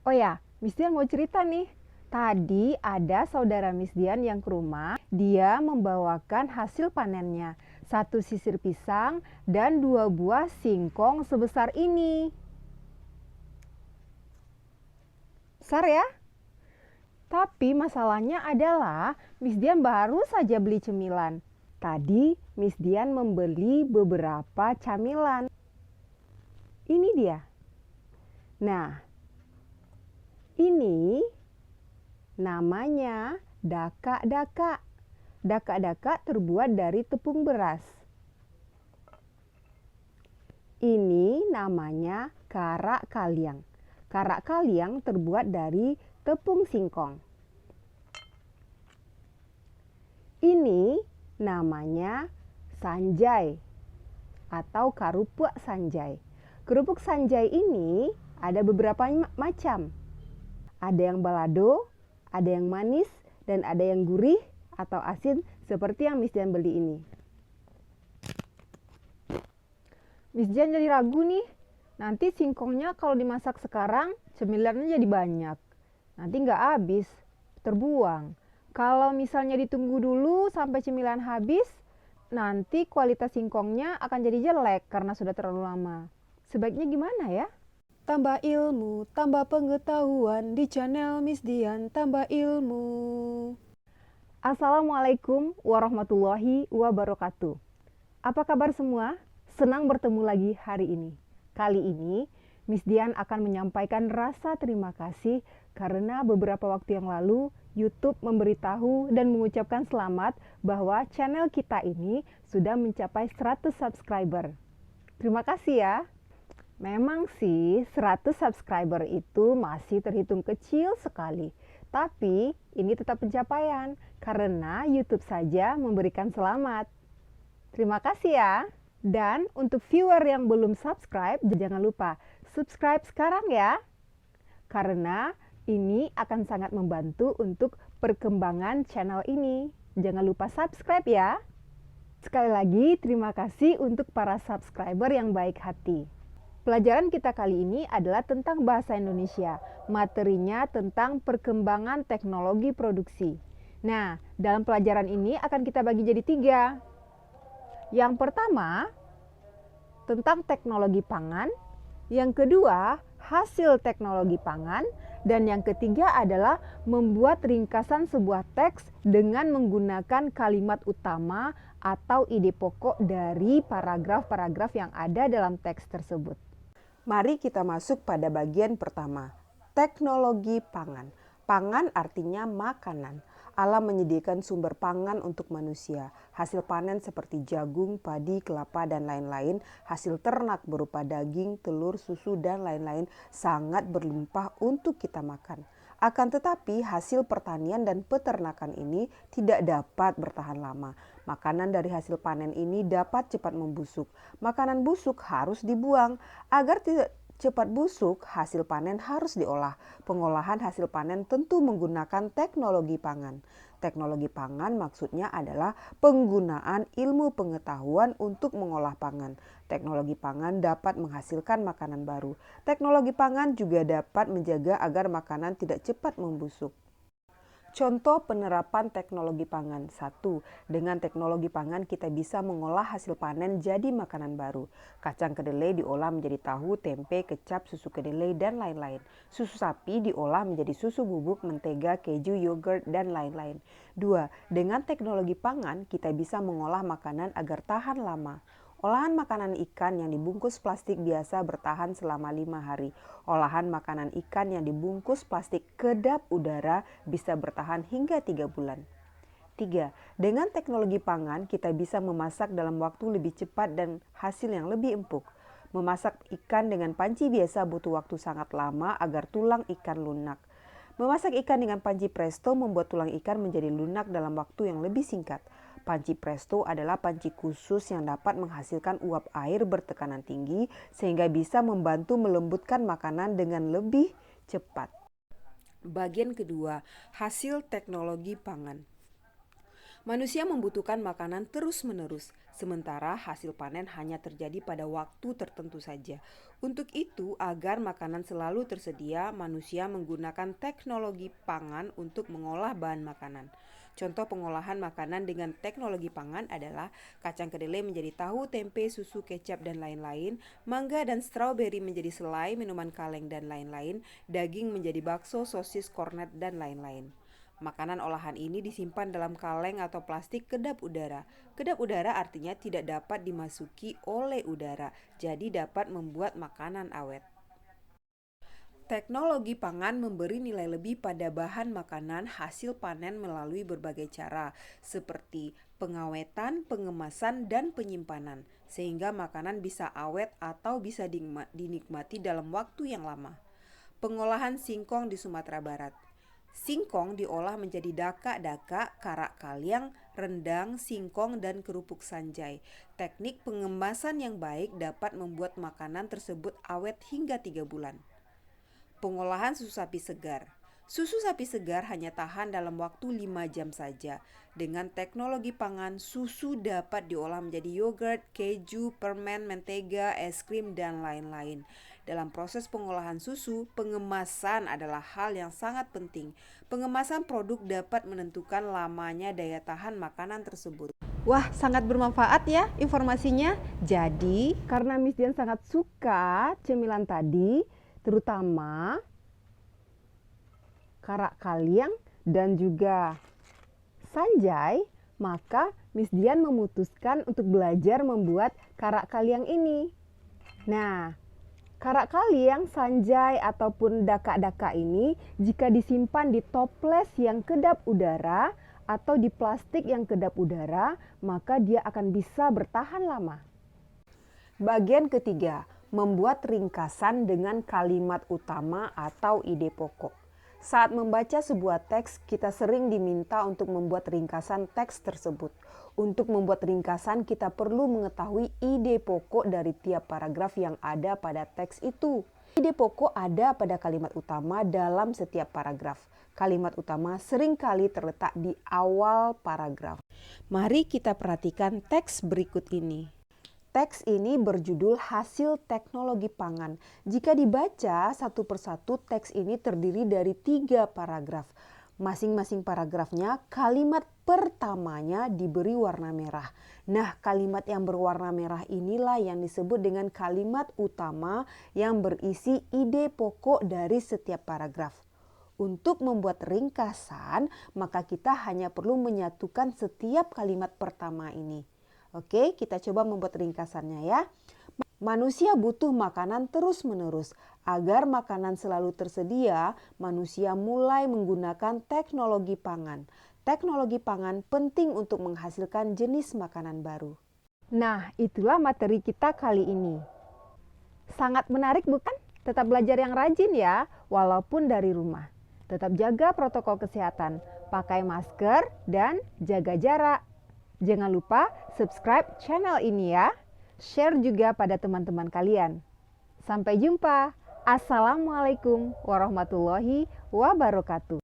Oh ya, Miss Dian mau cerita nih. Tadi ada saudara Miss Dian yang ke rumah. Dia membawakan hasil panennya. Satu sisir pisang dan 2 buah singkong sebesar ini. Besar ya? Tapi masalahnya adalah Miss Dian baru saja beli cemilan. Tadi Miss Dian membeli beberapa camilan. Ini dia. Nah, ini namanya daka-daka. Daka-daka terbuat dari tepung beras. Ini namanya karak kaliang. Karak kaliang terbuat dari tepung singkong. Ini namanya sanjai atau kerupuk sanjai. Kerupuk sanjai ini ada beberapa macam. Ada yang balado, ada yang manis, dan ada yang gurih atau asin seperti yang Miss Dian beli ini. Miss Dian jadi ragu nih. Nanti singkongnya kalau dimasak sekarang, cemilannya jadi banyak. Nanti nggak habis, terbuang. Kalau misalnya ditunggu dulu sampai cemilan habis, nanti kualitas singkongnya akan jadi jelek karena sudah terlalu lama. Sebaiknya gimana ya? Tambah ilmu, tambah pengetahuan di channel Miss Dian, tambah ilmu. Assalamualaikum warahmatullahi wabarakatuh. Apa kabar semua? Senang bertemu lagi hari ini. Kali ini, Miss Dian akan menyampaikan rasa terima kasih karena beberapa waktu yang lalu YouTube memberitahu dan mengucapkan selamat bahwa channel kita ini sudah mencapai 100 subscriber. Terima kasih ya. Memang sih 100 subscriber itu masih terhitung kecil sekali. Tapi ini tetap pencapaian karena YouTube saja memberikan selamat. Terima kasih ya. Dan untuk viewer yang belum subscribe, jangan lupa subscribe sekarang ya. Karena ini akan sangat membantu untuk perkembangan channel ini. Jangan lupa subscribe ya. Sekali lagi terima kasih untuk para subscriber yang baik hati. Pelajaran kita kali ini adalah tentang bahasa Indonesia. Materinya tentang perkembangan teknologi produksi. Nah, dalam pelajaran ini akan kita bagi jadi 3. Yang pertama, tentang teknologi pangan. Yang kedua, hasil teknologi pangan. Dan yang ketiga adalah membuat ringkasan sebuah teks dengan menggunakan kalimat utama atau ide pokok dari paragraf-paragraf yang ada dalam teks tersebut. Mari kita masuk pada bagian pertama, teknologi pangan. Pangan artinya makanan. Alam menyediakan sumber pangan untuk manusia. Hasil panen seperti jagung, padi, kelapa, dan lain-lain. Hasil ternak berupa daging, telur, susu, dan lain-lain sangat berlimpah untuk kita makan. Akan tetapi hasil pertanian dan peternakan ini tidak dapat bertahan lama. Makanan dari hasil panen ini dapat cepat membusuk. Makanan busuk harus dibuang. Agar tidak cepat busuk, hasil panen harus diolah. Pengolahan hasil panen tentu menggunakan teknologi pangan. Teknologi pangan maksudnya adalah penggunaan ilmu pengetahuan untuk mengolah pangan. Teknologi pangan dapat menghasilkan makanan baru. Teknologi pangan juga dapat menjaga agar makanan tidak cepat membusuk. Contoh penerapan teknologi pangan. 1. Dengan teknologi pangan kita bisa mengolah hasil panen jadi makanan baru. Kacang kedelai diolah menjadi tahu, tempe, kecap, susu kedelai, dan lain-lain. Susu sapi diolah menjadi susu bubuk, mentega, keju, yogurt, dan lain-lain. 2. Dengan teknologi pangan kita bisa mengolah makanan agar tahan lama. Olahan makanan ikan yang dibungkus plastik biasa bertahan selama 5 hari. Olahan makanan ikan yang dibungkus plastik kedap udara bisa bertahan hingga 3 bulan. 3. Dengan teknologi pangan kita bisa memasak dalam waktu lebih cepat dan hasil yang lebih empuk. Memasak ikan dengan panci biasa butuh waktu sangat lama agar tulang ikan lunak. Memasak ikan dengan panci presto membuat tulang ikan menjadi lunak dalam waktu yang lebih singkat. Panci presto adalah panci khusus yang dapat menghasilkan uap air bertekanan tinggi sehingga bisa membantu melembutkan makanan dengan lebih cepat. Bagian kedua, hasil teknologi pangan. Manusia membutuhkan makanan terus-menerus, sementara hasil panen hanya terjadi pada waktu tertentu saja. Untuk itu, agar makanan selalu tersedia, manusia menggunakan teknologi pangan untuk mengolah bahan makanan. Contoh pengolahan makanan dengan teknologi pangan adalah kacang kedelai menjadi tahu, tempe, susu, kecap, dan lain-lain, mangga dan stroberi menjadi selai, minuman kaleng, dan lain-lain, daging menjadi bakso, sosis, kornet, dan lain-lain. Makanan olahan ini disimpan dalam kaleng atau plastik kedap udara. Kedap udara artinya tidak dapat dimasuki oleh udara, jadi dapat membuat makanan awet. Teknologi pangan memberi nilai lebih pada bahan makanan hasil panen melalui berbagai cara, seperti pengawetan, pengemasan, dan penyimpanan, sehingga makanan bisa awet atau bisa dinikmati dalam waktu yang lama. Pengolahan singkong di Sumatera Barat. Singkong diolah menjadi daka-daka, karak kaliang, rendang, singkong, dan kerupuk sanjay. Teknik pengemasan yang baik dapat membuat makanan tersebut awet hingga 3 bulan. Pengolahan susu sapi segar. Susu sapi segar hanya tahan dalam waktu 5 jam saja. Dengan teknologi pangan, susu dapat diolah menjadi yogurt, keju, permen, mentega, es krim, dan lain-lain. Dalam proses pengolahan susu, pengemasan adalah hal yang sangat penting. Pengemasan produk dapat menentukan lamanya daya tahan makanan tersebut. Wah, sangat bermanfaat ya informasinya. Jadi, karena Miss Dian sangat suka cemilan tadi, terutama karak kaliang dan juga sanjay, maka Miss Dian memutuskan untuk belajar membuat karak kaliang ini. Nah, karak kaliang, sanjay, ataupun daka-daka ini jika disimpan di toples yang kedap udara atau di plastik yang kedap udara, maka dia akan bisa bertahan lama. Bagian ketiga, membuat ringkasan dengan kalimat utama atau ide pokok. Saat membaca sebuah teks, kita sering diminta untuk membuat ringkasan teks tersebut. Untuk membuat ringkasan, kita perlu mengetahui ide pokok dari tiap paragraf yang ada pada teks itu. Ide pokok ada pada kalimat utama dalam setiap paragraf. Kalimat utama seringkali terletak di awal paragraf. Mari kita perhatikan teks berikut ini. Teks ini berjudul Hasil Teknologi Pangan. Jika dibaca satu persatu, teks ini terdiri dari 3 paragraf. Masing-masing paragrafnya, kalimat pertamanya diberi warna merah. Nah, kalimat yang berwarna merah inilah yang disebut dengan kalimat utama yang berisi ide pokok dari setiap paragraf. Untuk membuat ringkasan, maka kita hanya perlu menyatukan setiap kalimat pertama ini. Oke, kita coba membuat ringkasannya ya. Manusia butuh makanan terus-menerus. Agar makanan selalu tersedia, manusia mulai menggunakan teknologi pangan. Teknologi pangan penting untuk menghasilkan jenis makanan baru. Nah, itulah materi kita kali ini. Sangat menarik bukan? Tetap belajar yang rajin ya, walaupun dari rumah. Tetap jaga protokol kesehatan, pakai masker, dan jaga jarak. Jangan lupa subscribe channel ini ya. Share juga pada teman-teman kalian. Sampai jumpa. Assalamualaikum warahmatullahi wabarakatuh.